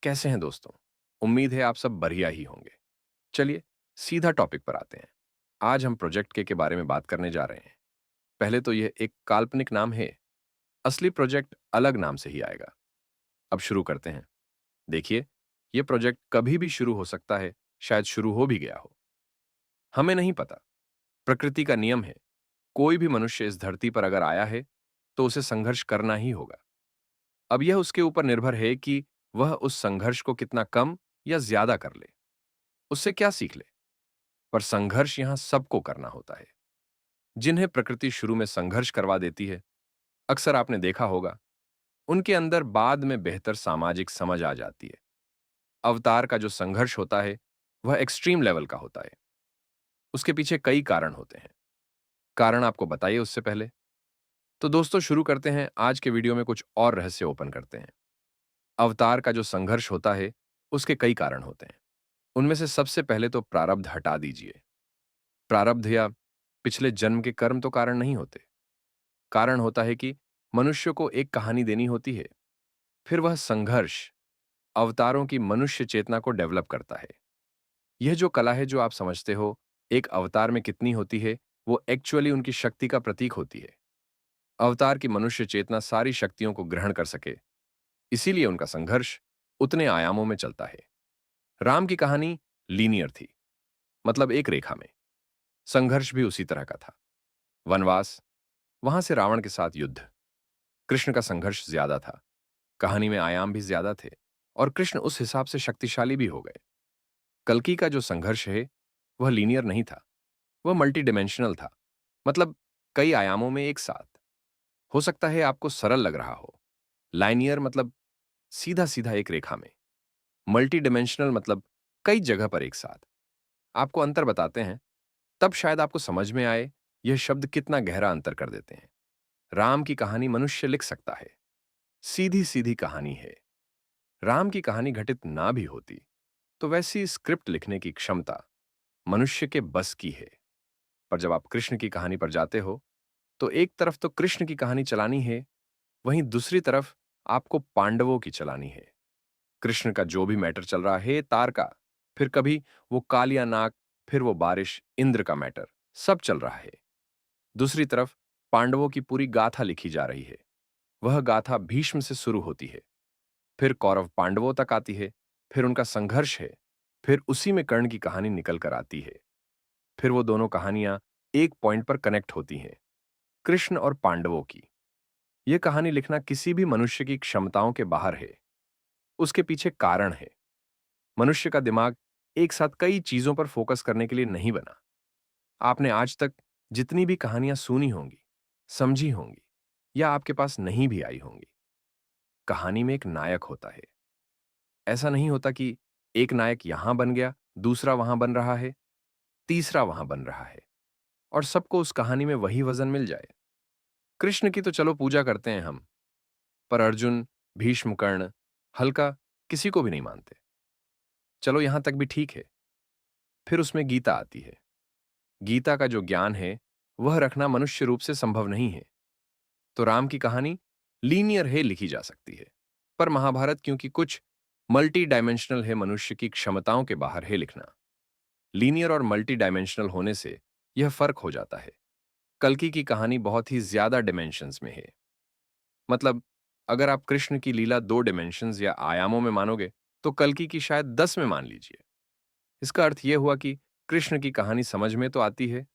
कैसे हैं दोस्तों? उम्मीद है आप सब बढ़िया ही होंगे। चलिए सीधा टॉपिक पर आते हैं। आज हम प्रोजेक्ट के बारे में बात करने जा रहे हैं। पहले तो यह एक काल्पनिक नाम है। असली प्रोजेक्ट अलग नाम से ही आएगा। अब शुरू करते हैं। देखिए, यह प्रोजेक्ट कभी भी शुरू हो सकता है, शायद शुरू हो भी गया हो। हमें नहीं पता। प्रकृति का नियम है। कोई भी मनुष्य इस धरती पर अगर आया है, तो उसे संघर्ष करना ही होगा। अब यह उसके ऊपर निर्भर है कि वह उस संघर्ष को कितना कम या ज्यादा कर ले, उससे क्या सीख ले। पर संघर्ष यहां सबको करना होता है। जिन्हें प्रकृति शुरू में संघर्ष करवा देती है, अक्सर आपने देखा होगा, उनके अंदर बाद में बेहतर सामाजिक समझ आ जाती है। अवतार का जो संघर्ष होता है, वह एक्सट्रीम लेवल का होता है। उसके पीछे कई कारण होते हैं। कारण आपको बताइए उससे पहले। तो दोस्तों, शुरू करते हैं। आज के वीडियो में कुछ और रहस्य ओपन करते हैं। अवतार का जो संघर्ष होता है, उसके कई कारण होते हैं। उनमें से सबसे पहले तो प्रारब्ध हटा दीजिए। प्रारब्ध या पिछले जन्म के कर्म तो कारण नहीं होते। कारण होता है कि मनुष्य को एक कहानी देनी होती है। फिर वह संघर्ष अवतारों की मनुष्य चेतना को डेवलप करता है। यह जो कला है जो आप समझते हो एक अवतार में कितनी होती है, वो एक्चुअली उनकी शक्ति का प्रतीक होती है। अवतार की मनुष्य चेतना सारी शक्तियों को ग्रहण कर सके, इसीलिए उनका संघर्ष उतने आयामों में चलता है। राम की कहानी लीनियर थी, मतलब एक रेखा में। संघर्ष भी उसी तरह का था। वनवास, वहां से रावण के साथ युद्ध। कृष्ण का संघर्ष ज्यादा था। कहानी में आयाम भी ज्यादा थे और कृष्ण उस हिसाब से शक्तिशाली भी हो गए। कल्कि का जो संघर्ष है, वह लीनियर नहीं था, वह मल्टी डिमेंशनल था। मतलब कई आयामों में एक साथ। हो सकता है आपको सरल लग रहा हो। लाइनियर मतलब सीधा सीधा एक रेखा में। मल्टी डिमेंशनल मतलब कई जगह पर एक साथ। आपको अंतर बताते हैं, तब शायद आपको समझ में आए यह शब्द कितना गहरा अंतर कर देते हैं। राम की कहानी मनुष्य लिख सकता है। सीधी सीधी कहानी है। राम की कहानी घटित ना भी होती, तो वैसी स्क्रिप्ट लिखने की क्षमता मनुष्य के बस की है। पर जब आप कृष्ण की कहानी पर जाते हो, तो एक तरफ तो कृष्ण की कहानी चलानी है, वहीं दूसरी तरफ आपको पांडवों की चलानी है। कृष्ण का जो भी मैटर चल रहा है, तार का, फिर कभी वो कालिया नाग, फिर वो बारिश, इंद्र का मैटर, सब चल रहा है। दूसरी तरफ पांडवों की पूरी गाथा लिखी जा रही है। वह गाथा भीष्म से शुरू होती है, फिर कौरव पांडवों तक आती है, फिर उनका संघर्ष है, फिर उसी में कर्ण की कहानी निकल कर आती है। फिर वो दोनों कहानियां एक पॉइंट पर कनेक्ट होती हैं, कृष्ण और पांडवों की। यह कहानी लिखना किसी भी मनुष्य की क्षमताओं के बाहर है। उसके पीछे कारण है। मनुष्य का दिमाग एक साथ कई चीजों पर फोकस करने के लिए नहीं बना। आपने आज तक जितनी भी कहानियां सुनी होंगी, समझी होंगी, या आपके पास नहीं भी आई होंगी, कहानी में एक नायक होता है। ऐसा नहीं होता कि एक नायक यहां बन गया, दूसरा वहां बन रहा है, तीसरा वहां बन रहा है, और सबको उस कहानी में वही वजन मिल जाए। कृष्ण की तो चलो पूजा करते हैं हम, पर अर्जुन, भीष्म, कर्ण, हल्का किसी को भी नहीं मानते। चलो यहां तक भी ठीक है। फिर उसमें गीता आती है। गीता का जो ज्ञान है, वह रखना मनुष्य रूप से संभव नहीं है। तो राम की कहानी लीनियर है, लिखी जा सकती है। पर महाभारत क्योंकि कुछ मल्टी डायमेंशनल है, मनुष्य की क्षमताओं के बाहर है लिखना। लीनियर और मल्टी डायमेंशनल होने से यह फर्क हो जाता है। कल्कि की कहानी बहुत ही ज्यादा डिमेंशंस में है। मतलब अगर आप कृष्ण की लीला 2 डिमेंशंस या आयामों में मानोगे, तो कल्कि की शायद 10 में मान लीजिए। इसका अर्थ यह हुआ कि कृष्ण की कहानी समझ में तो आती है,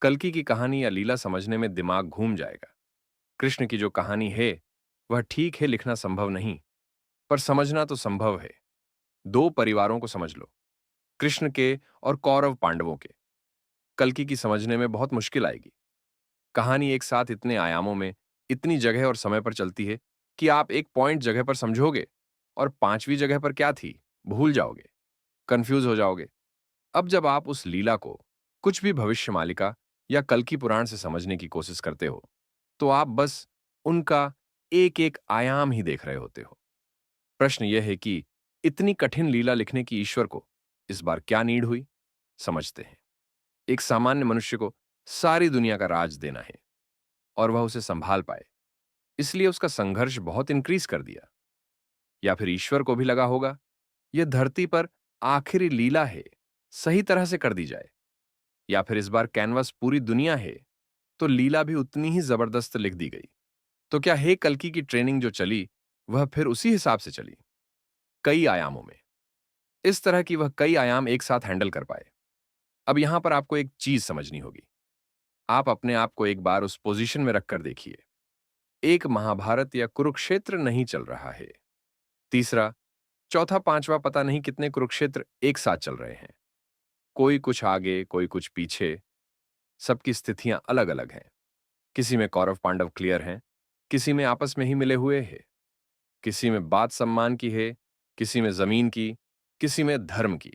कल्कि की कहानी या लीला समझने में दिमाग घूम जाएगा। कृष्ण की जो कहानी है, वह ठीक है, लिखना संभव नहीं, पर समझना तो संभव है। दो परिवारों को समझ लो, कृष्ण के और कौरव पांडवों के। कल्कि की समझने में बहुत मुश्किल आएगी। कहानी एक साथ इतने आयामों में, इतनी जगह और समय पर चलती है कि आप एक पॉइंट जगह पर समझोगे और पांचवी जगह पर क्या थी भूल जाओगे, कंफ्यूज हो जाओगे। अब जब आप उस लीला को कुछ भी भविष्य मालिका या कल्कि पुराण से समझने की कोशिश करते हो, तो आप बस उनका एक एक आयाम ही देख रहे होते हो। प्रश्न यह है कि इतनी कठिन लीला लिखने की ईश्वर को इस बार क्या नीड हुई। समझते हैं। एक सामान्य मनुष्य को सारी दुनिया का राज देना है और वह उसे संभाल पाए, इसलिए उसका संघर्ष बहुत इंक्रीज कर दिया। या फिर ईश्वर को भी लगा होगा यह धरती पर आखिरी लीला है, सही तरह से कर दी जाए। या फिर इस बार कैनवस पूरी दुनिया है, तो लीला भी उतनी ही जबरदस्त लिख दी गई। तो क्या हे कल्कि की ट्रेनिंग जो चली, वह फिर उसी हिसाब से चली, कई आयामों में, इस तरह की वह कई आयाम एक साथ हैंडल कर पाए। अब यहां पर आपको एक चीज समझनी होगी। आप अपने आप को एक बार उस पोजीशन में रखकर देखिए। एक महाभारत या कुरुक्षेत्र नहीं चल रहा है। तीसरा, चौथा, पांचवा, पता नहीं कितने कुरुक्षेत्र एक साथ चल रहे हैं। कोई कुछ आगे, कोई कुछ पीछे, सबकी स्थितियां अलग अलग हैं। किसी में कौरव पांडव क्लियर हैं, किसी में आपस में ही मिले हुए हैं, किसी में बात सम्मान की है, किसी में जमीन की, किसी में धर्म की।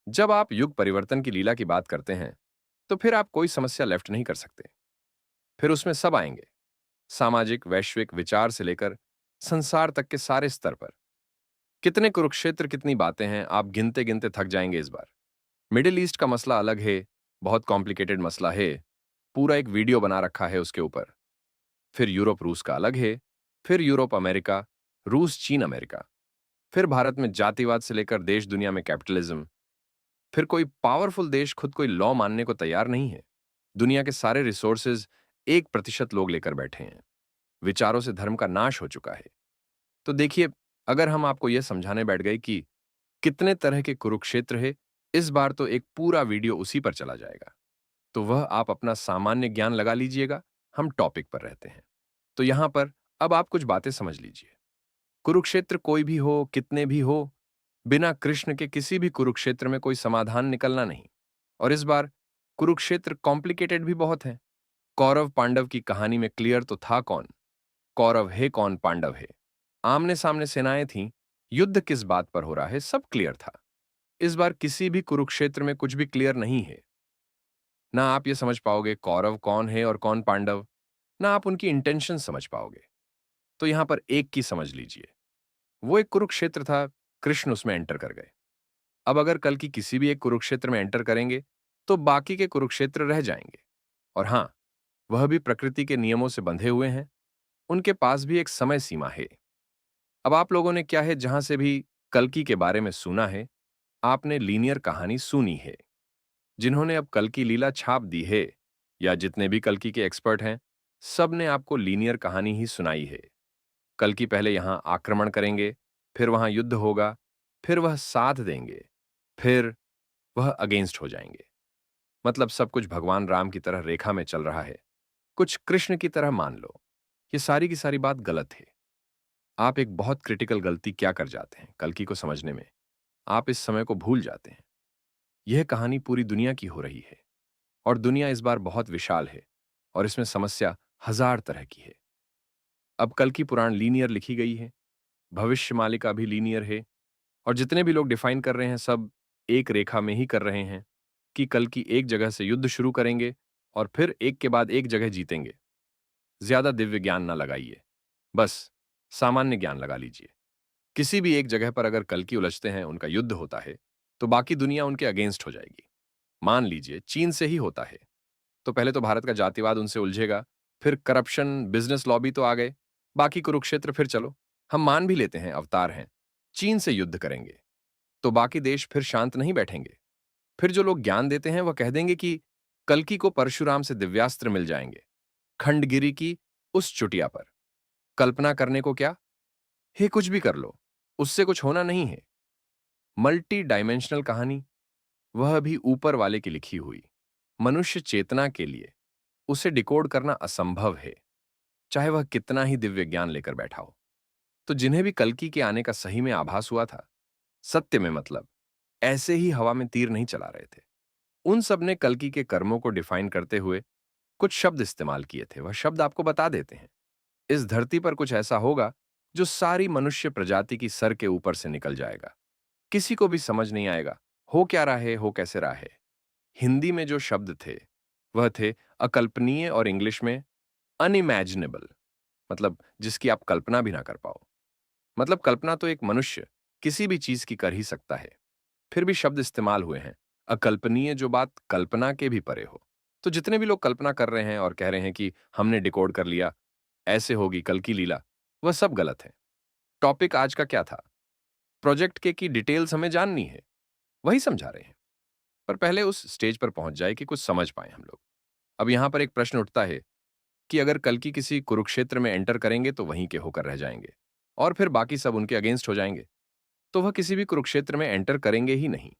जब आप युग परिवर्तन की लीला की बात करते हैं, तो फिर आप कोई समस्या लेफ्ट नहीं कर सकते। फिर उसमें सब आएंगे, सामाजिक, वैश्विक, विचार से लेकर संसार तक के सारे स्तर पर। कितने कुरुक्षेत्र, कितनी बातें हैं, आप गिनते गिनते थक जाएंगे इस बार। मिडिल ईस्ट का मसला अलग है, बहुत कॉम्प्लिकेटेड मसला है, पूरा एक वीडियो बना रखा है उसके ऊपर। फिर यूरोप रूस का अलग है, फिर यूरोप अमेरिका, रूस चीन अमेरिका, फिर भारत में जातिवाद से लेकर देश दुनिया में कैपिटलिज्म। फिर कोई पावरफुल देश खुद कोई लॉ मानने को तैयार नहीं है। दुनिया के सारे रिसोर्सेज 1% लोग लेकर बैठे हैं। विचारों से धर्म का नाश हो चुका है। तो देखिए, अगर हम आपको यह समझाने बैठ गए कि कितने तरह के कुरुक्षेत्र है, इस बार तो एक पूरा वीडियो उसी पर चला जाएगा। तो वह आप अपना सामान्य ज्ञान लगा लीजिएगा, हम टॉपिक पर रहते हैं। तो यहां पर अब आप कुछ बातें समझ लीजिए। कुरुक्षेत्र कोई भी हो, कितने भी हो, बिना कृष्ण के किसी भी कुरुक्षेत्र में कोई समाधान निकलना नहीं। और इस बार कुरुक्षेत्र कॉम्प्लिकेटेड भी बहुत है। कौरव पांडव की कहानी में क्लियर तो था कौन कौरव है, कौन पांडव है। आमने सामने सेनाएं थीं, युद्ध किस बात पर हो रहा है, सब क्लियर था। इस बार किसी भी कुरुक्षेत्र में कुछ भी क्लियर नहीं है। ना आप ये समझ पाओगे कौरव कौन है और कौन पांडव, ना आप उनकी इंटेंशन समझ पाओगे। तो यहां पर एक की समझ लीजिए, वो एक कुरुक्षेत्र था, कृष्ण उसमें एंटर कर गए। अब अगर कल की किसी भी एक कुरुक्षेत्र में एंटर करेंगे, तो बाकी के कुरुक्षेत्र रह जाएंगे। और हां, वह भी प्रकृति के नियमों से बंधे हुए हैं, उनके पास भी एक समय सीमा है। अब आप लोगों ने क्या है, जहां से भी कल्कि के बारे में सुना है, आपने लीनियर कहानी सुनी है। जिन्होंने अब कल्कि लीला छाप दी है, या जितने भी कल्कि के एक्सपर्ट हैं, सब ने आपको लीनियर कहानी ही सुनाई है। कल्कि पहले यहां आक्रमण करेंगे, फिर वहां युद्ध होगा, फिर वह साथ देंगे, फिर वह अगेंस्ट हो जाएंगे। मतलब सब कुछ भगवान राम की तरह रेखा में चल रहा है, कुछ कृष्ण की तरह मान लो। ये सारी की सारी बात गलत है। आप एक बहुत क्रिटिकल गलती क्या कर जाते हैं कल्कि को समझने में, आप इस समय को भूल जाते हैं। यह कहानी पूरी दुनिया की हो रही है, और दुनिया इस बार बहुत विशाल है, और इसमें समस्या हजार तरह की है। अब कल्कि पुराण लीनियर लिखी गई है, भविष्य मालिका भी लीनियर है, और जितने भी लोग डिफाइन कर रहे हैं, सब एक रेखा में ही कर रहे हैं कि कल्कि एक जगह से युद्ध शुरू करेंगे और फिर एक के बाद एक जगह जीतेंगे। ज्यादा दिव्य ज्ञान ना लगाइए, बस सामान्य ज्ञान लगा लीजिए। किसी भी एक जगह पर अगर कल्कि उलझते हैं, उनका युद्ध होता है, तो बाकी दुनिया उनके अगेंस्ट हो जाएगी। मान लीजिए चीन से ही होता है, तो पहले तो भारत का जातिवाद उनसे उलझेगा, फिर करप्शन, बिजनेस लॉबी तो आ गए, बाकी कुरुक्षेत्र फिर चलो, हम मान भी लेते हैं अवतार हैं, चीन से युद्ध करेंगे, तो बाकी देश फिर शांत नहीं बैठेंगे। फिर जो लोग ज्ञान देते हैं वह कह देंगे कि कल्कि को परशुराम से दिव्यास्त्र मिल जाएंगे, खंडगिरी की उस चुटिया पर। कल्पना करने को क्या, हे कुछ भी कर लो, उससे कुछ होना नहीं है। मल्टी डायमेंशनल कहानी, वह भी ऊपर वाले की लिखी हुई, मनुष्य चेतना के लिए उसे डिकोड करना असंभव है, चाहे वह कितना ही दिव्य ज्ञान लेकर बैठा हो। तो जिन्हें भी कल्कि के आने का सही में आभास हुआ था, सत्य में मतलब, ऐसे ही हवा में तीर नहीं चला रहे थे। उन सब ने कल्कि के कर्मों को डिफाइन करते हुए कुछ शब्द इस्तेमाल किए थे। वह शब्द आपको बता देते हैं। इस धरती पर कुछ ऐसा होगा जो सारी मनुष्य प्रजाति की सर के ऊपर से निकल जाएगा। किसी को भी समझ नहीं आएगा हो क्या रहा है, हो कैसे रहा है। हिंदी में जो शब्द थे वह थे अकल्पनीय, और इंग्लिश में अनइमेजिनेबल, मतलब जिसकी आप कल्पना भी ना कर पाओ। मतलब कल्पना तो एक मनुष्य किसी भी चीज की कर ही सकता है, फिर भी शब्द इस्तेमाल हुए हैं अकल्पनीय, जो बात कल्पना के भी परे हो। तो जितने भी लोग कल्पना कर रहे हैं और कह रहे हैं कि हमने डिकोड कर लिया, ऐसे होगी कल की लीला, वह सब गलत है। टॉपिक आज का क्या था? प्रोजेक्ट के की डिटेल्स हमें जाननी है, वही समझा रहे हैं। पर पहले उस स्टेज पर पहुंच जाए कि कुछ समझ पाए हम लोग। अब यहां पर एक प्रश्न उठता है कि अगर कल की किसी कुरुक्षेत्र में एंटर करेंगे तो वहीं के होकर रह जाएंगे और फिर बाकी सब उनके अगेंस्ट हो जाएंगे, तो वह किसी भी कुरुक्षेत्र में एंटर करेंगे ही नहीं।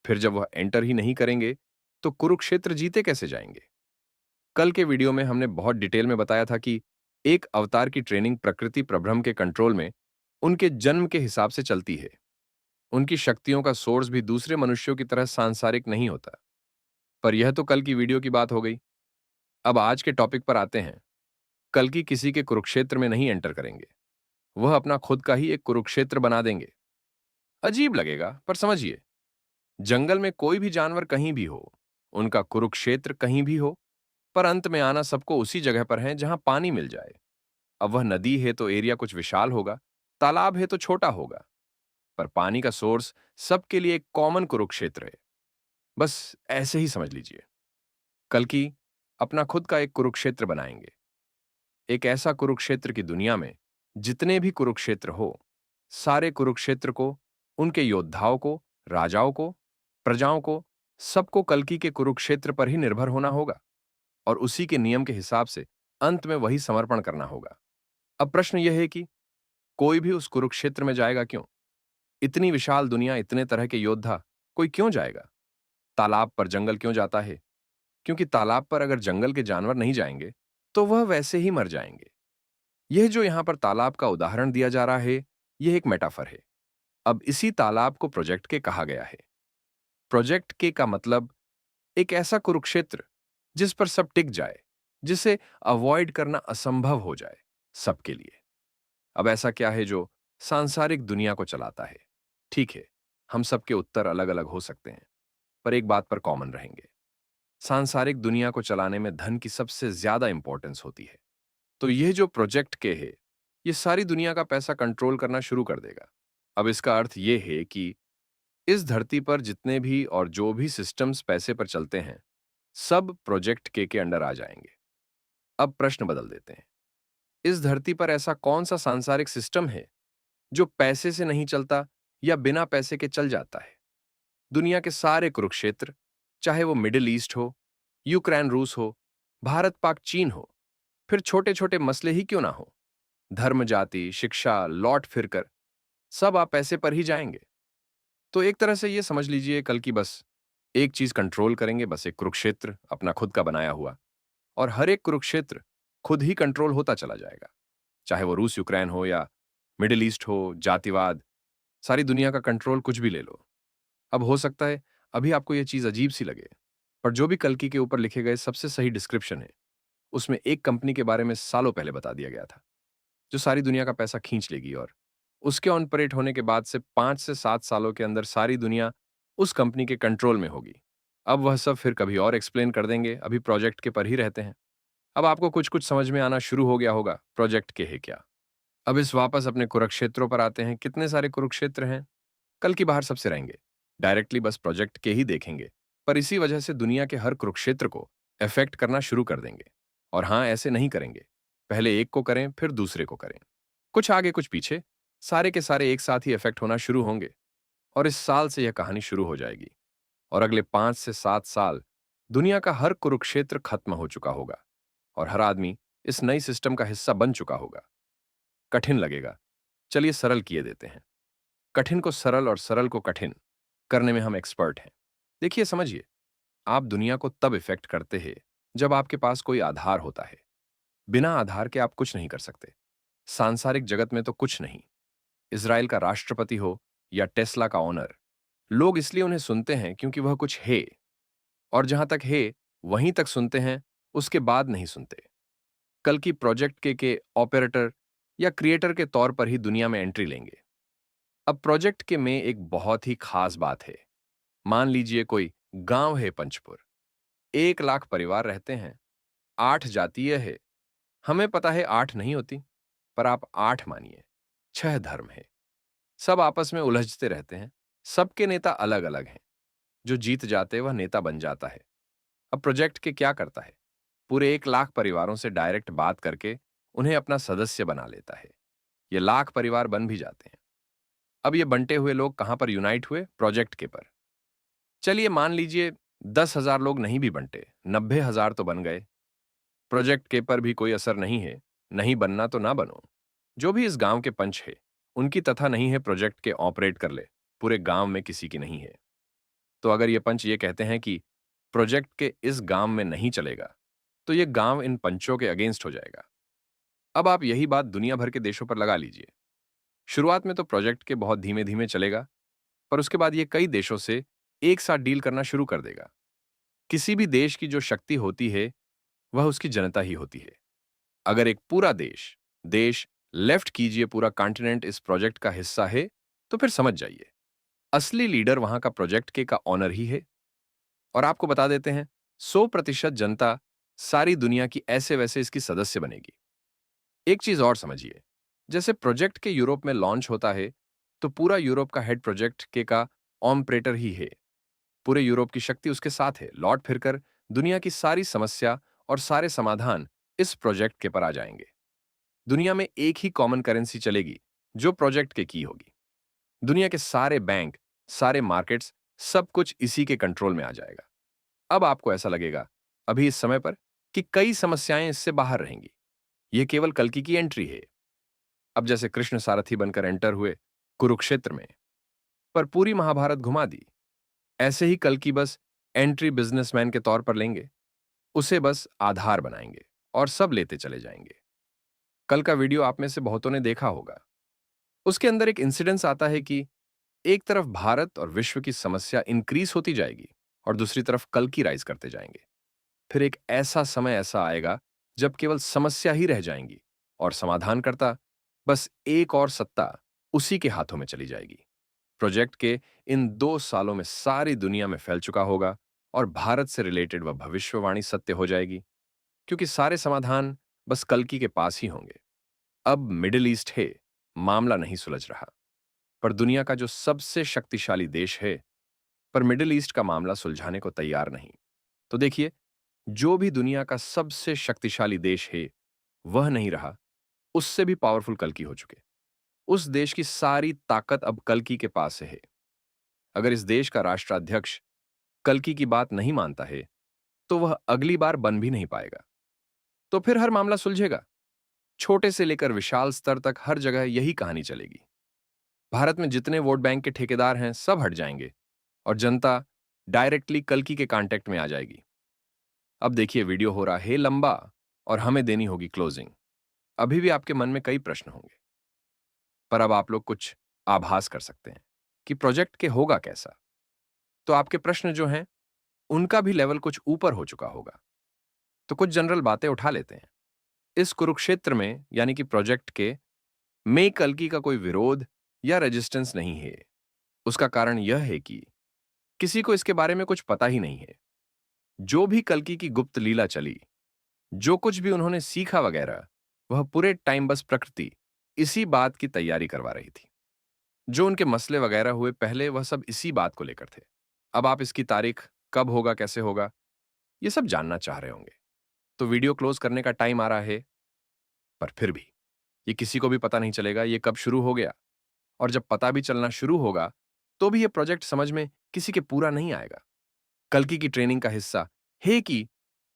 फिर जब वह एंटर ही नहीं करेंगे तो कुरुक्षेत्र जीते कैसे जाएंगे? कल के वीडियो में हमने बहुत डिटेल में बताया था कि एक अवतार की ट्रेनिंग प्रकृति प्रभ्रम के कंट्रोल में उनके जन्म के हिसाब से चलती है। उनकी शक्तियों का सोर्स भी दूसरे मनुष्यों की तरह सांसारिक नहीं होता। पर यह तो कल की वीडियो की बात हो गई। अब आज के टॉपिक पर आते हैं। कल की किसी के कुरुक्षेत्र में नहीं एंटर करेंगे, वह अपना खुद का ही एक कुरुक्षेत्र बना देंगे। अजीब लगेगा, पर समझिए, जंगल में कोई भी जानवर कहीं भी हो, उनका कुरुक्षेत्र कहीं भी हो, पर अंत में आना सबको उसी जगह पर है जहां पानी मिल जाए। अब वह नदी है तो एरिया कुछ विशाल होगा, तालाब है तो छोटा होगा, पर पानी का सोर्स सबके लिए एक कॉमन कुरुक्षेत्र है। बस ऐसे ही समझ लीजिए। कल की अपना खुद का एक कुरुक्षेत्र बनाएंगे, एक ऐसा कुरुक्षेत्र की दुनिया में जितने भी कुरुक्षेत्र हो, सारे कुरुक्षेत्र को, उनके योद्धाओं को, राजाओं को, प्रजाओं को, सबको कल्कि के कुरुक्षेत्र पर ही निर्भर होना होगा और उसी के नियम के हिसाब से अंत में वही समर्पण करना होगा। अब प्रश्न यह है कि कोई भी उस कुरुक्षेत्र में जाएगा क्यों? इतनी विशाल दुनिया, इतने तरह के योद्धा, कोई क्यों जाएगा? तालाब पर जंगल क्यों जाता है? क्योंकि तालाब पर अगर जंगल के जानवर नहीं जाएंगे तो वह वैसे ही मर जाएंगे। यह जो यहां पर तालाब का उदाहरण दिया जा रहा है, यह एक मेटाफर है। अब इसी तालाब को प्रोजेक्ट के कहा गया है। प्रोजेक्ट के का मतलब एक ऐसा कुरुक्षेत्र जिस पर सब टिक जाए, जिसे अवॉइड करना असंभव हो जाए सबके लिए। अब ऐसा क्या है जो सांसारिक दुनिया को चलाता है? ठीक है, हम सबके उत्तर अलग अलग हो सकते हैं, पर एक बात पर कॉमन रहेंगे। सांसारिक दुनिया को चलाने में धन की सबसे ज्यादा इंपॉर्टेंस होती है। तो यह जो प्रोजेक्ट के है, ये सारी दुनिया का पैसा कंट्रोल करना शुरू कर देगा। अब इसका अर्थ यह है कि इस धरती पर जितने भी और जो भी सिस्टम्स पैसे पर चलते हैं, सब प्रोजेक्ट के अंडर आ जाएंगे। अब प्रश्न बदल देते हैं। इस धरती पर ऐसा कौन सा सांसारिक सिस्टम है जो पैसे से नहीं चलता या बिना पैसे के चल जाता है? दुनिया के सारे कुरुक्षेत्र, चाहे वो मिडिल ईस्ट हो, यूक्रेन रूस हो, भारत पाक चीन हो, फिर छोटे छोटे मसले ही क्यों ना हो, धर्म जाति शिक्षा लौट फिरकर सब आप पैसे पर ही जाएंगे। तो एक तरह से ये समझ लीजिए, कल की बस एक चीज कंट्रोल करेंगे, बस एक कुरुक्षेत्र अपना खुद का बनाया हुआ, और हर एक कुरुक्षेत्र खुद ही कंट्रोल होता चला जाएगा। चाहे वो रूस यूक्रेन हो या मिडिल ईस्ट हो, जातिवाद, सारी दुनिया का कंट्रोल कुछ भी ले लो। अब हो सकता है अभी आपको यह चीज अजीब सी लगे, पर जो भी कल्कि के ऊपर लिखे गए सबसे सही डिस्क्रिप्शन है, उसमें एक कंपनी के बारे में सालों पहले बता दिया गया था, जो सारी दुनिया का पैसा खींच लेगी और उसके ऑनपरेट होने के बाद से 5 से 7 सालों के अंदर सारी दुनिया उस कंपनी के कंट्रोल में होगी। अब वह सब फिर कभी और एक्सप्लेन कर देंगे, अभी प्रोजेक्ट के पर ही रहते हैं। अब आपको कुछ कुछ समझ में आना शुरू हो गया होगा प्रोजेक्ट के है क्या। अब इस वापस अपने कुरुक्षेत्रों पर आते हैं। कितने सारे कुरुक्षेत्र हैं? कल की बाहर सबसे रहेंगे, डायरेक्टली बस प्रोजेक्ट के ही देखेंगे, पर इसी वजह से दुनिया के हर कुरुक्षेत्र को इफेक्ट करना शुरू कर देंगे। और हाँ, ऐसे नहीं करेंगे, पहले एक को करें फिर दूसरे को करें, कुछ आगे कुछ पीछे, सारे के सारे एक साथ ही इफेक्ट होना शुरू होंगे। और इस साल से यह कहानी शुरू हो जाएगी और अगले 5 से 7 साल दुनिया का हर कुरुक्षेत्र खत्म हो चुका होगा और हर आदमी इस नई सिस्टम का हिस्सा बन चुका होगा। कठिन लगेगा, चलिए सरल किए देते हैं। कठिन को सरल और सरल को कठिन करने में हम एक्सपर्ट हैं। देखिए, समझिए, आप दुनिया को तब इफेक्ट करते हैं जब आपके पास कोई आधार होता है। बिना आधार के आप कुछ नहीं कर सकते। सांसारिक जगत में तो कुछ नहीं। इजराइल का राष्ट्रपति हो या टेस्ला का ओनर, लोग इसलिए उन्हें सुनते हैं क्योंकि वह कुछ है, और जहां तक है वहीं तक सुनते हैं, उसके बाद नहीं सुनते। कल की प्रोजेक्ट के ऑपरेटर या क्रिएटर के तौर पर ही दुनिया में एंट्री लेंगे। अब प्रोजेक्ट के में एक बहुत ही खास बात है। मान लीजिए कोई गांव है पंचपुर, 1 लाख परिवार रहते हैं, 8 जातीय है। हमें पता है 8 नहीं होती, पर आप 8 मानिए, 6 धर्म है। सब आपस में उलझते रहते हैं, सबके नेता अलग अलग हैं। जो जीत जाते वह नेता बन जाता है। अब प्रोजेक्ट के क्या करता है? पूरे 1 लाख परिवारों से डायरेक्ट बात करके उन्हें अपना सदस्य बना लेता है। ये लाख परिवार बन भी जाते हैं। अब ये बंटे हुए लोग कहां पर यूनाइट हुए? प्रोजेक्ट के पर। चलिए मान लीजिए 10,000 लोग नहीं भी बंटे, 90,000 तो बन गए। प्रोजेक्ट के पर भी कोई असर नहीं है। नहीं बनना तो ना बनो। जो भी इस गांव के पंच है, उनकी तथा नहीं है प्रोजेक्ट के ऑपरेट कर ले। पूरे गांव में किसी की नहीं है। तो अगर ये पंच ये कहते हैं कि प्रोजेक्ट के इस गांव में नहीं चलेगा, तो ये गांव इन पंचों के अगेंस्ट हो जाएगा। अब आप यही बात दुनिया भर के देशों पर लगा लीजिए। शुरुआत में तो प्रोजेक्ट के बहुत धीमे धीमे चलेगा, पर उसके बाद ये कई देशों से एक साथ डील करना शुरू कर देगा। किसी भी देश की जो शक्ति होती है, वह उसकी जनता ही होती है। अगर एक पूरा देश देश लेफ्ट कीजिए, पूरा कॉन्टिनेंट इस प्रोजेक्ट का हिस्सा है, तो फिर समझ जाइए असली लीडर वहां का प्रोजेक्ट के का ऑनर ही है। और आपको बता देते हैं, 100% जनता सारी दुनिया की ऐसे वैसे इसकी सदस्य बनेगी। एक चीज और समझिए, जैसे प्रोजेक्ट के यूरोप में लॉन्च होता है, तो पूरा यूरोप का हेड प्रोजेक्ट के का ऑपरेटर ही है। पूरे यूरोप की शक्ति उसके साथ है। लौट फिरकर दुनिया की सारी समस्या और सारे समाधान इस प्रोजेक्ट के पर आ जाएंगे। दुनिया में एक ही कॉमन करेंसी चलेगी, जो प्रोजेक्ट के की होगी। दुनिया के सारे बैंक, सारे मार्केट्स, सब कुछ इसी के कंट्रोल में आ जाएगा। अब आपको ऐसा लगेगा अभी इस समय पर कि कई समस्याएं इससे बाहर रहेंगी। यह केवल कल्कि की एंट्री है। अब जैसे कृष्ण सारथी बनकर एंटर हुए कुरुक्षेत्र में, पर पूरी महाभारत घुमा दी, ऐसे ही कल्कि बस एंट्री बिजनेसमैन के तौर पर लेंगे। उसे बस आधार बनाएंगे और सब लेते चले जाएंगे। कल का वीडियो आप में से बहुतों ने देखा होगा। उसके अंदर एक इंसिडेंस आता है कि एक तरफ भारत और विश्व की समस्या इंक्रीज होती जाएगी और दूसरी तरफ कल्कि राइज करते जाएंगे। फिर एक ऐसा समय ऐसा आएगा जब केवल समस्या ही रह जाएंगी और समाधानकर्ता बस एक और सत्ता उसी के हाथों में चली जाएगी। प्रोजेक्ट के इन 2 सालों में सारी दुनिया में फैल चुका होगा और भारत से रिलेटेड वह भविष्यवाणी सत्य हो जाएगी, क्योंकि सारे समाधान बस कल्कि के पास ही होंगे। अब मिडिल ईस्ट है, मामला नहीं सुलझ रहा, पर दुनिया का जो सबसे शक्तिशाली देश है, पर मिडिल ईस्ट का मामला सुलझाने को तैयार नहीं। तो देखिए, जो भी दुनिया का सबसे शक्तिशाली देश है, वह नहीं रहा, उससे भी पावरफुल कल्कि हो चुके। उस देश की सारी ताकत अब कल्कि के पास है। अगर इस देश का राष्ट्राध्यक्ष कल्कि की बात नहीं मानता है, तो वह अगली बार बन भी नहीं पाएगा। तो फिर हर मामला सुलझेगा। छोटे से लेकर विशाल स्तर तक हर जगह यही कहानी चलेगी। भारत में जितने वोट बैंक के ठेकेदार हैं, सब हट जाएंगे और जनता डायरेक्टली कल्कि के कांटेक्ट में आ जाएगी। अब देखिए, वीडियो हो रहा है लंबा और हमें देनी होगी क्लोजिंग। अभी भी आपके मन में कई प्रश्न होंगे, पर अब आप लोग कुछ आभास कर सकते हैं कि प्रोजेक्ट के होगा कैसा। तो आपके प्रश्न जो हैं, उनका भी लेवल कुछ ऊपर हो चुका होगा। तो कुछ जनरल बातें उठा लेते हैं। इस कुरुक्षेत्र में यानी कि प्रोजेक्ट के में कल्कि का कोई विरोध या रेजिस्टेंस नहीं है। उसका कारण यह है कि किसी को इसके बारे में कुछ पता ही नहीं है। जो भी कल्कि की गुप्त लीला चली, जो कुछ भी उन्होंने सीखा वगैरह, वह पूरे टाइम बस प्रकृति इसी बात की तैयारी करवा रही थी। जो उनके मसले वगैरह हुए पहले, वह सब इसी बात को लेकर थे। अब आप इसकी तारीख कब होगा, कैसे होगा, ये सब जानना चाह रहे होंगे। तो वीडियो क्लोज करने का टाइम आ रहा है, पर फिर भी ये किसी को भी पता नहीं चलेगा ये कब शुरू हो गया। और जब पता भी चलना शुरू होगा, तो भी ये प्रोजेक्ट समझ में किसी के पूरा नहीं आएगा। कल्कि की ट्रेनिंग का हिस्सा है कि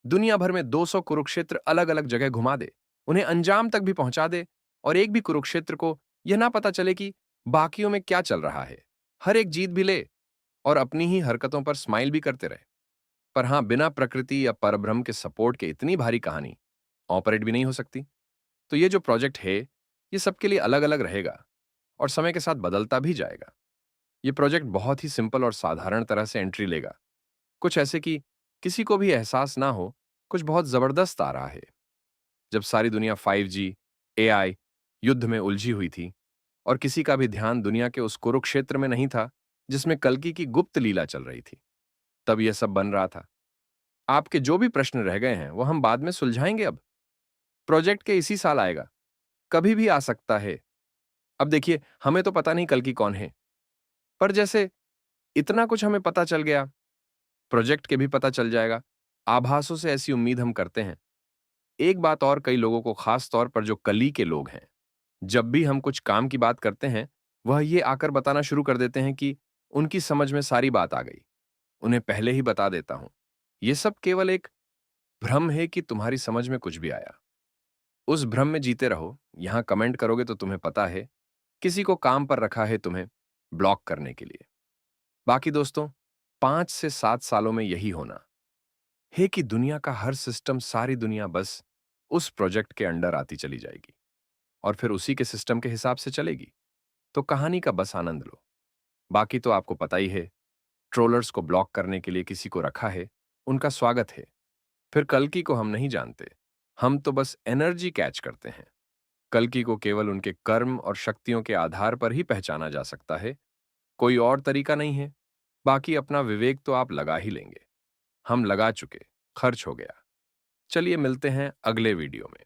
दुनिया भर में 200 कुरुक्षेत्र अलग अलग जगह घुमा दे, उन्हें अंजाम तक भी पहुंचा दे, और एक भी कुरुक्षेत्र को यह ना पता चले कि बाकियों में क्या चल रहा है। हर एक जीत भी ले और अपनी ही हरकतों पर स्माइल भी करते रहे। पर हां, बिना प्रकृति या परब्रह्म के सपोर्ट के इतनी भारी कहानी ऑपरेट भी नहीं हो सकती। तो ये जो प्रोजेक्ट है, ये सबके लिए अलग अलग रहेगा और समय के साथ बदलता भी जाएगा। ये प्रोजेक्ट बहुत ही सिंपल और साधारण तरह से एंट्री लेगा, कुछ ऐसे कि किसी को भी एहसास ना हो कुछ बहुत जबरदस्त आ रहा है। जब सारी दुनिया 5G, AI, युद्ध में उलझी हुई थी और किसी का भी ध्यान दुनिया के उस कुरुक्षेत्र में नहीं था जिसमें कल्कि की गुप्त लीला चल रही थी, तब यह सब बन रहा था। आपके जो भी प्रश्न रह गए हैं, वो हम बाद में सुलझाएंगे। अब प्रोजेक्ट के इसी साल आएगा, कभी भी आ सकता है। अब देखिए, हमें तो पता नहीं कल्कि कौन है, पर जैसे इतना कुछ हमें पता चल गया, प्रोजेक्ट के भी पता चल जाएगा। आभासों से ऐसी उम्मीद हम करते हैं। एक बात और, कई लोगों को, खास तौर पर जो कली के लोग हैं, जब भी हम कुछ काम की बात करते हैं, वह ये आकर बताना शुरू कर देते हैं कि उनकी समझ में सारी बात आ गई। उन्हें पहले ही बता देता हूं। ये सब केवल एक भ्रम है कि तुम्हारी समझ में कुछ भी आया। उस भ्रम में जीते रहो। यहां कमेंट करोगे तो तुम्हें पता है किसी को काम पर रखा है तुम्हें ब्लॉक करने के लिए। बाकी दोस्तों, 5 से 7 सालों में यही होना है कि दुनिया का हर सिस्टम, सारी दुनिया बस उस प्रोजेक्ट के अंडर आती चली जाएगी और फिर उसी के सिस्टम के हिसाब से चलेगी। तो कहानी का बस आनंद लो। बाकी तो आपको पता ही है, ट्रोलर्स को ब्लॉक करने के लिए किसी को रखा है, उनका स्वागत है। फिर कल्कि को हम नहीं जानते, हम तो बस एनर्जी कैच करते हैं। कल्कि को केवल उनके कर्म और शक्तियों के आधार पर ही पहचाना जा सकता है, कोई और तरीका नहीं है। बाकी अपना विवेक तो आप लगा ही लेंगे। हम लगा चुके, खर्च हो गया। चलिए मिलते हैं अगले वीडियो में।